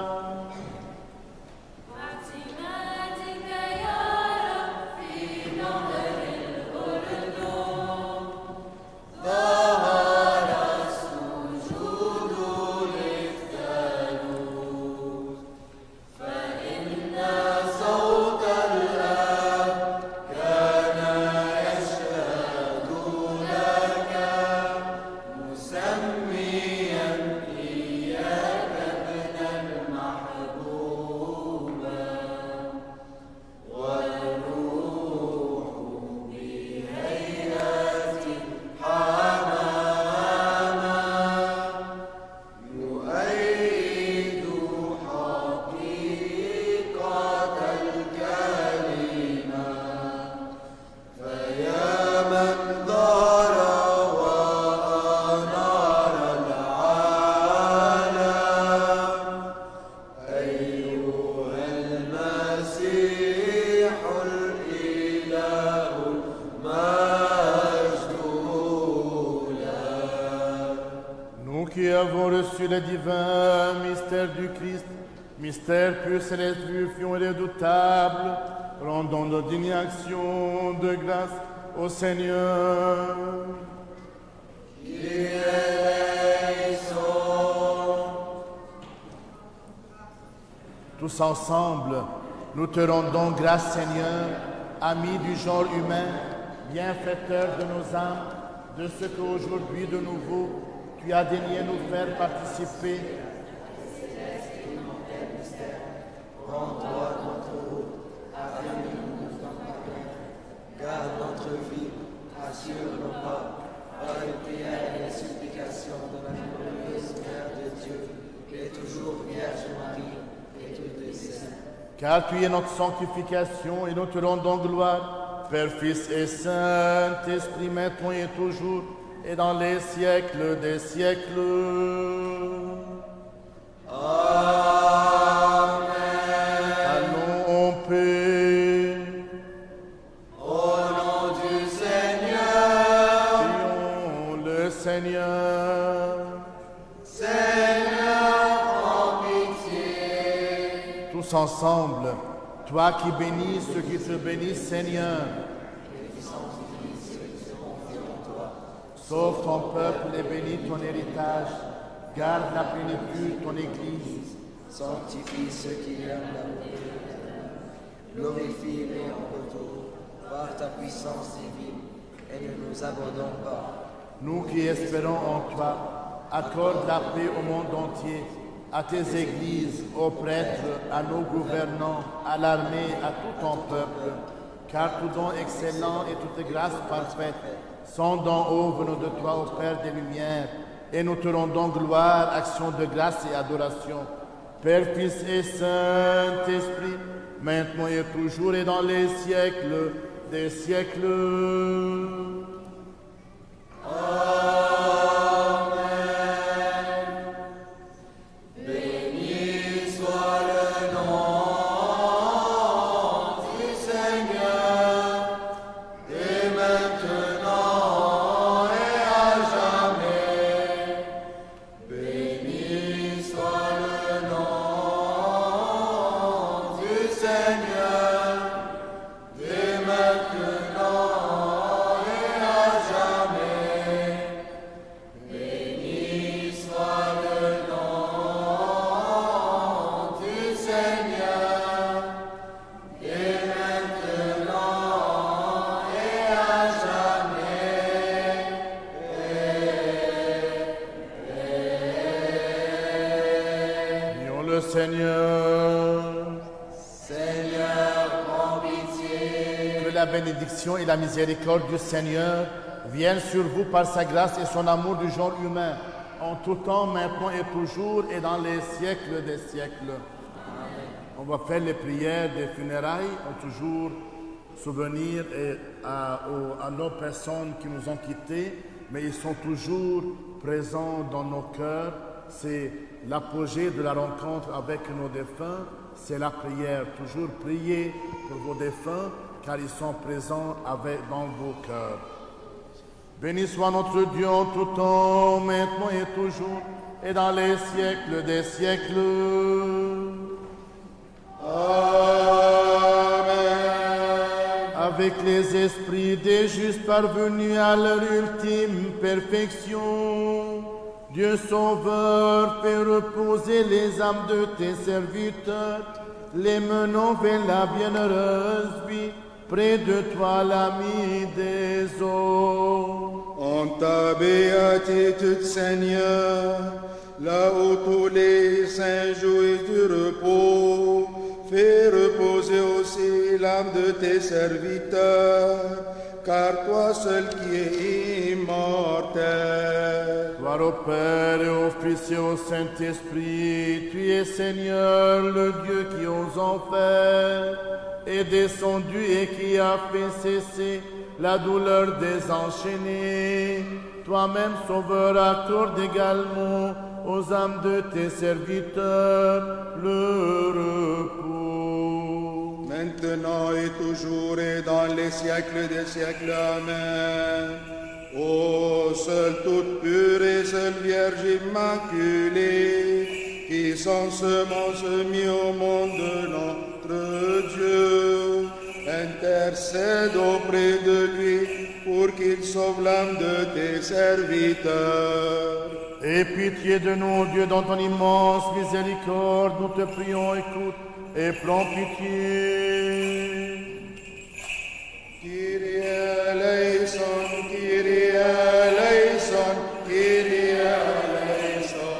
Nous qui avons reçu le divin mystère du Christ, mystère pur, céleste, purifiant et redoutable, rendons nos dignes actions de grâce au Seigneur. Tous ensemble, nous te rendons grâce, Seigneur, ami du genre humain, bienfaiteur de nos âmes, de ce qu'aujourd'hui de nouveau tu as daigné nous faire participer. Rends-toi notre route, afin que nous nous garde notre vie, assure nos pas, par les prières et les supplications de la glorieuse Mère de Dieu, et toujours Vierge Marie, et toutes les saints. Car tu es notre sanctification et nous te rendons gloire, Père, Fils et Saint-Esprit, maintenant et toujours, et dans les siècles des siècles. Amen. Allons en paix. Au nom du Seigneur, Prions le Seigneur. Seigneur, prends pitié. Tous ensemble, toi qui bénis ceux qui te bénissent, Seigneur. Sauve ton peuple et bénis ton héritage. Garde la plénitude ton Église. Sanctifie ceux qui aiment la beauté. Glorifie-les en retour par ta puissance divine et ne nous abandonne pas. Nous qui espérons en toi, accorde la paix au monde entier, à tes églises, aux prêtres, à nos gouvernants, à l'armée, à tout ton peuple, car tout don excellent et toute grâce parfaite sont d'en haut venant de toi, ô Père des Lumières, et nous te rendons gloire, action de grâce et adoration. Père, Fils et Saint-Esprit, maintenant et toujours et dans les siècles des siècles. Seigneur, dès maintenant Seigneur. Seigneur, prends pitié. Que la bénédiction et la miséricorde du Seigneur viennent sur vous par sa grâce et son amour du genre humain, en tout temps, maintenant et toujours, et dans les siècles des siècles. Amen. On va faire les prières des funérailles, en toujours souvenir à nos personnes qui nous ont quittés, mais ils sont toujours présents dans nos cœurs. C'est l'apogée de la rencontre avec nos défunts, c'est la prière. Toujours prier pour vos défunts, car ils sont présents dans vos cœurs. Béni soit notre Dieu en tout temps, maintenant et toujours, et dans les siècles des siècles. Amen. Avec les esprits des justes parvenus à leur ultime perfection, Dieu Sauveur, fais reposer les âmes de tes serviteurs, les menant vers la bienheureuse vie, près de toi l'ami des hommes. En ta béatitude, Seigneur, là où tous les saints jouissent du repos, fais reposer aussi l'âme de tes serviteurs, car toi seul qui es immortel. Gloire au Père et au Fils et au Saint-Esprit, tu es Seigneur, le Dieu qui aux enfers est descendu et qui a fait cesser la douleur des enchaînés. Toi-même, Sauveur, accorde également aux âmes de tes serviteurs le repos. Maintenant et toujours et dans les siècles des siècles. Amen. Ô seule toute pure et seule Vierge immaculée, qui sans semence mis au monde de notre Dieu, intercède auprès de lui pour qu'il sauve l'âme de tes serviteurs. Aie pitié de nous, Dieu, dans ton immense miséricorde, nous te prions, écoute et prends pitié. Kyrie eleison, Kyrie eleison, Kyrie eleison.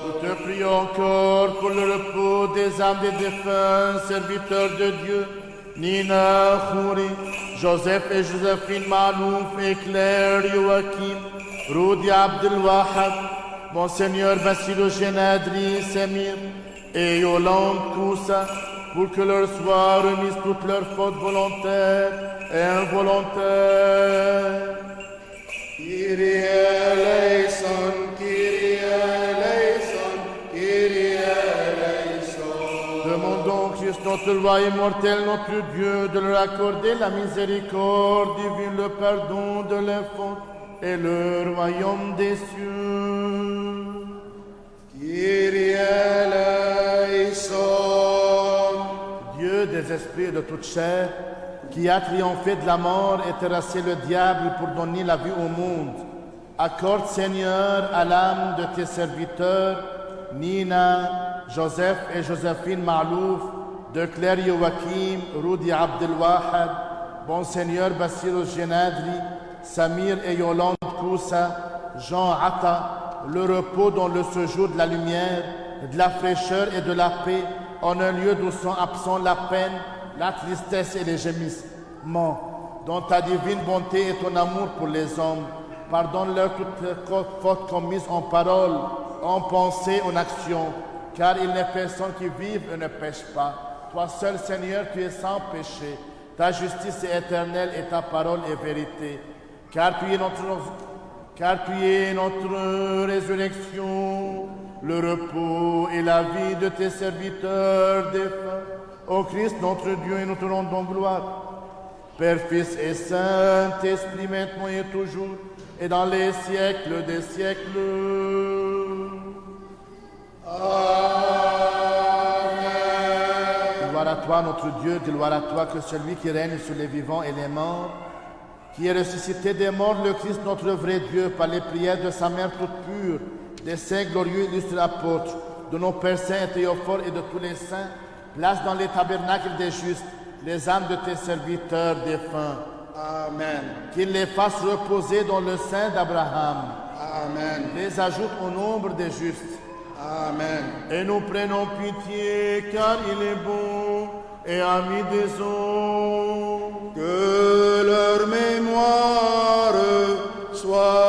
Nous te prions encore pour le repos des âmes des défunts serviteurs de Dieu, Nina Khouri, Joseph et Joséphine Malouf et Claire Joachim, Rudi Abdelwahab, Monseigneur Bassilo Genadri, Semir et Yolande Koussa, pour que leur soit remise toutes leurs fautes volontaires et involontaires. Kyrie eleison, Kyrie eleison, Kyrie eleison. Demandons Christ, notre roi immortel, notre Dieu, de leur accorder la miséricorde divine, le pardon de leurs fautes et le royaume des cieux. Kyrie eleison. Dieu des esprits et de toute chair, qui a triomphé de la mort et terrassé le diable pour donner la vie au monde, accorde, Seigneur, à l'âme de tes serviteurs, Nina, Joseph et Joséphine Malouf, de Claire Joachim, Rudi Abdelwahab, Monseigneur Bassilo Genadri, Samir et Yolande Koussa, Jean Atta, le repos dans le séjour de la lumière, de la fraîcheur et de la paix, en un lieu d'où sont absents la peine, la tristesse et les gémissements. Dans ta divine bonté et ton amour pour les hommes, pardonne-leur toutes les fautes commises en parole, en pensée, en action, car il n'est personne qui vive et ne pêche pas. Toi seul, Seigneur, tu es sans péché. Ta justice est éternelle et ta parole est vérité. Car tu es notre résurrection, le repos et la vie de tes serviteurs défunts. Ô Christ, notre Dieu, et nous te rendons gloire. Père, Fils et Saint-Esprit, maintenant et toujours, et dans les siècles des siècles. Amen. Gloire à toi, notre Dieu, gloire à toi, que celui qui règne sur les vivants et les morts, qui est ressuscité des morts, le Christ, notre vrai Dieu, par les prières de sa mère toute pure, des saints glorieux illustres apôtres, de nos pères saints et Théophore et de tous les saints, place dans les tabernacles des justes les âmes de tes serviteurs défunts. Amen. Qu'il les fasse reposer dans le sein d'Abraham. Amen. Les ajoute au nombre des justes. Amen. Et nous prenons pitié car il est bon et ami des hommes. Que leur mémoire soit